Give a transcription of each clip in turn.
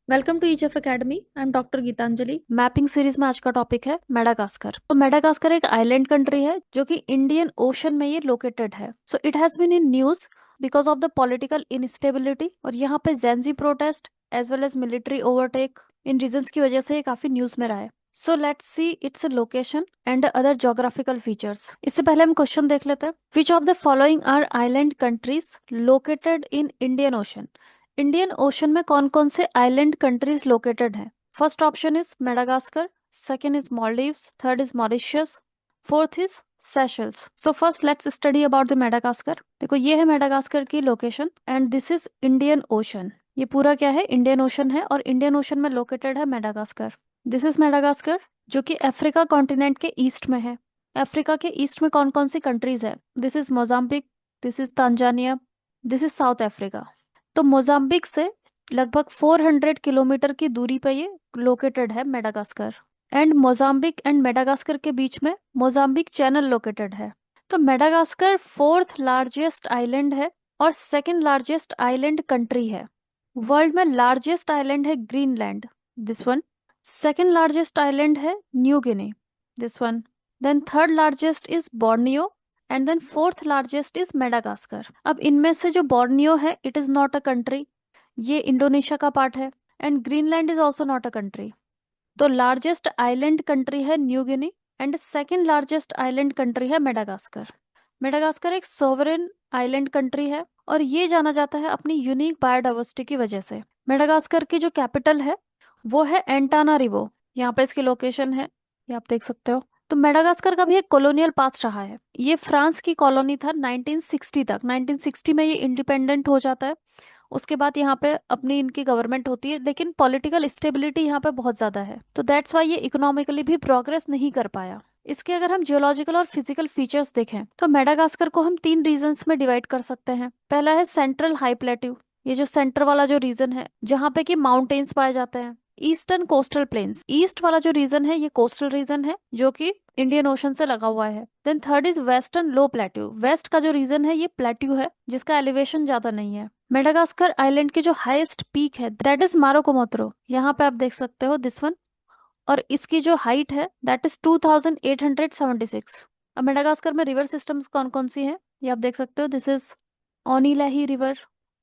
Welcome to each of academy. I am doctor Geetanjali. Mapping series में आज का topic है मेडागास्कर। तो मेडागास्कर एक आइलैंड कंट्री है जो कि इंडियन ओशन में ये लोकेटेड है। So it has been in news because of the political instability, और यहाँ पे gen Z protest as well as military overtake, इन रीजंस की वजह से ये काफी न्यूज में रहा है। So let's see its location and other geographical features. इससे पहले हम क्वेश्चन देख लेते हैं। Which of the following are island countries located in Indian Ocean? Indian Ocean में कौन कौन से आइलैंड कंट्रीज लोकेटेड हैं? First option is Madagascar, second is Maldives, third is Mauritius, fourth is Seychelles. So first let's study about the Madagascar. देखो ये है Madagascar की location and this is Indian ocean. ये पूरा क्या है? इंडियन ओशन है और इंडियन ओशन में लोकेटेड है मेडागास्कर। दिस इज मेडागास्कर जो कि अफ्रीका कॉन्टिनेंट के ईस्ट में है। अफ्रीका के ईस्ट में कौन कौन सी कंट्रीज है? This is Mozambique, this is Tanzania, this is south Africa. तो मोजाम्बिक से लगभग 400 किलोमीटर की दूरी पे ये लोकेटेड है Madagascar. And Mozambique and Madagascar के बीच में मोजाम्बिक चैनल लोकेटेड है। तो मेडागास्कर फोर्थ लार्जेस्ट आइलैंड है और सेकंड लार्जेस्ट आइलैंड कंट्री है। वर्ल्ड में लार्जेस्ट आइलैंड है Greenland, this one. Second largest island है New Guinea, this one. Then third largest is Borneo and then fourth largest is Madagascar. अब इनमें से जो बोर्नियो है it is not a country, ये इंडोनेशिया का पार्ट है। And Greenland is also not a country. तो लार्जेस्ट आइलैंड कंट्री है New Guinea and second largest island country है मेडागास्कर। मेडागास्कर एक सोवरेन आइलैंड कंट्री है और ये जाना जाता है अपनी यूनिक बायोडाइवर्सिटी की वजह से। मेडागास्कर की जो कैपिटल है वो है एंटानारिवो। यहाँ पे इसकी लोकेशन है, ये आप देख सकते हो। तो मेडागास्कर का भी एक कॉलोनियल पास्ट रहा है। ये फ्रांस की कॉलोनी था 1960 तक। 1960 में ये इंडिपेंडेंट हो जाता है। उसके बाद यहाँ पे अपनी इनकी गवर्नमेंट होती है, लेकिन पॉलिटिकल स्टेबिलिटी यहाँ पे बहुत ज्यादा है, तो दैट्स वाई ये इकोनॉमिकली भी प्रोग्रेस नहीं कर पाया। इसके अगर हम जियोलॉजिकल और फिजिकल फीचर्स देखें तो मेडागास्कर को हम 3 रीजन्स में डिवाइड कर सकते हैं। पहला है सेंट्रल हाई प्लेट्यू, ये जो सेंटर वाला जो रीजन है जहाँ पे कि माउंटेन्स पाए जाते हैं। ईस्टर्न कोस्टल प्लेन्स, ईस्ट वाला जो रीजन है ये कोस्टल रीजन है जो कि इंडियन ओशन से लगा हुआ है। Then third is western low plateau, west का जो रीजन है ये प्लेट्यू है जिसका एलिवेशन ज्यादा नहीं है। मेडागास्कर आइलैंड की जो हाईएस्ट पीक है दैट इज मारोकोमोत्रो, यहाँ पे आप देख सकते हो, दिस वन। और इसकी जो हाइट है दैट इज 2876। अब मेडागास्कर में रिवर सिस्टम्स कौन कौन सी हैं ये आप देख सकते हो। This is Onilahy river,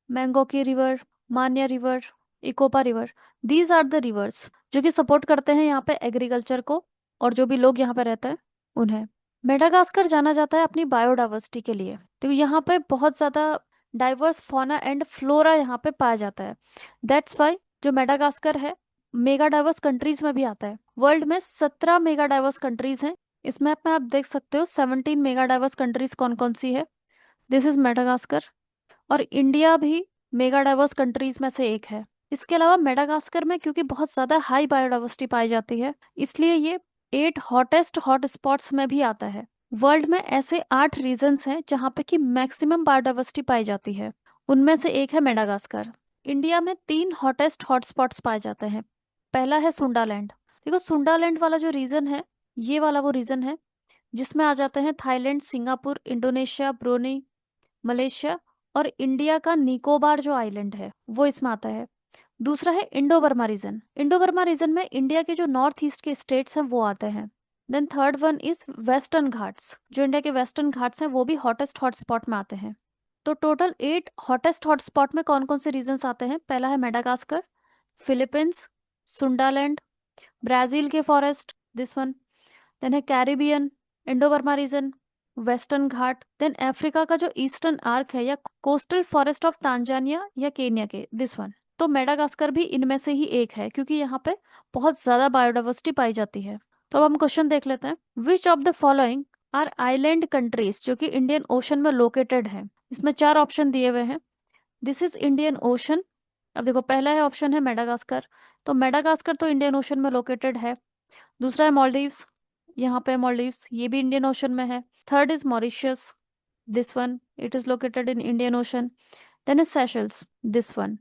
Mangoky river, Mania river, Ikopa river. These are the rivers जो कि सपोर्ट करते हैं यहाँ पे एग्रीकल्चर को और जो भी लोग यहाँ पे रहते हैं उन्हें। मेडागास्कर जाना जाता है अपनी बायोडाइवर्सिटी के लिए, तो यहाँ पे बहुत ज्यादा डाइवर्स फौना एंड फ्लोरा यहाँ पे पाया जाता है। दैट्स वाई जो मेडागास्कर है मेगा डाइवर्स कंट्रीज में भी आता है। वर्ल्ड में 17 मेगा डाइवर्स कंट्रीज हैं। इस मैप में आप देख सकते हो 17 मेगा डाइवर्स कंट्रीज कौन कौन सी है। This is Madagascar. और इंडिया भी मेगा डाइवर्स कंट्रीज में से एक है। इसके अलावा मेडागास्कर में क्योंकि बहुत ज्यादा हाई बायोडाइवर्सिटी पाई जाती है इसलिए ये 8 हॉटेस्ट हॉट स्पॉट्स में भी आता है। वर्ल्ड में ऐसे 8 रीजन्स हैं जहाँ पे कि मैक्सिमम बायोडाइवर्सिटी पाई जाती है, उनमें से एक है मेडागास्कर। इंडिया में 3 हॉटेस्ट हॉटस्पॉट्स पाए जाते हैं। पहला है सुंडालैंड। देखो सुंडालैंड वाला जो रीजन है ये वाला वो रीजन है जिसमें आ जाते हैं Thailand, Singapore, Indonesia, Brunei, Malaysia और इंडिया का निकोबार जो आइलैंड है वो इसमें आता है। दूसरा है Indo Burma region. Indo Burma region में इंडिया के जो नॉर्थ ईस्ट के स्टेट्स हैं वो आते हैं। Then third one is western Ghats, जो इंडिया के वेस्टर्न घाट्स हैं वो भी हॉटेस्ट हॉटस्पॉट में आते हैं। तो टोटल 8 हॉटेस्ट हॉटस्पॉट में कौन कौन से रीजन्स आते हैं? पहला है मेडागास्कर, फिलीपींस, सुंडालैंड, ब्राजील के फॉरेस्ट, दिस वन। देन है Caribbean, Indo Burma region, Western Ghat, then Africa का जो ईस्टर्न आर्क है या कोस्टल फॉरेस्ट ऑफ तांजानिया या केन्या के, दिस वन। तो मेडागास्कर भी इनमें से ही एक है क्योंकि यहाँ पे बहुत ज्यादा बायोडाइवर्सिटी पाई जाती है। तो अब हम क्वेश्चन देख लेते हैं। Which of the following are island countries जो कि इंडियन ओशन में लोकेटेड है? इसमें 4 ऑप्शन दिए हुए हैं। This is Indian ocean. अब देखो पहला है ऑप्शन है मेडागास्कर, तो मेडागास्कर तो इंडियन ओशन में लोकेटेड है। दूसरा है मॉलडीव्स, यहाँ पे मॉलडीव्स ये भी इंडियन ओशन में है। Third is Mauritius, this one, it is located in Indian Ocean. Then is Seychelles, this one.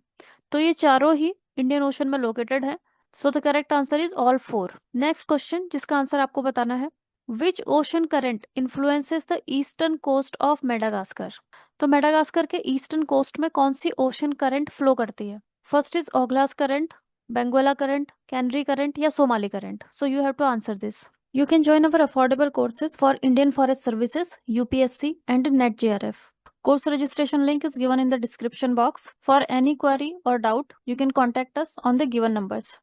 तो ये चारों ही इंडियन ओशन में लोकेटेड है। So the correct answer is all 4। Next question जिसका आंसर आपको बताना है, which ocean current influences the eastern coast of Madagascar? तो मेडागास्कर के ईस्टर्न कोस्ट में कौन सी ओशन करंट फ्लो करती है? First is Agulhas current, Benguela current, Canary current या Somali current? So you have to answer this. You can join our affordable courses for Indian Forest Services, UPSC and NetJRF. Course registration link is given in the description box. For any query or doubt, you can contact us on the given numbers.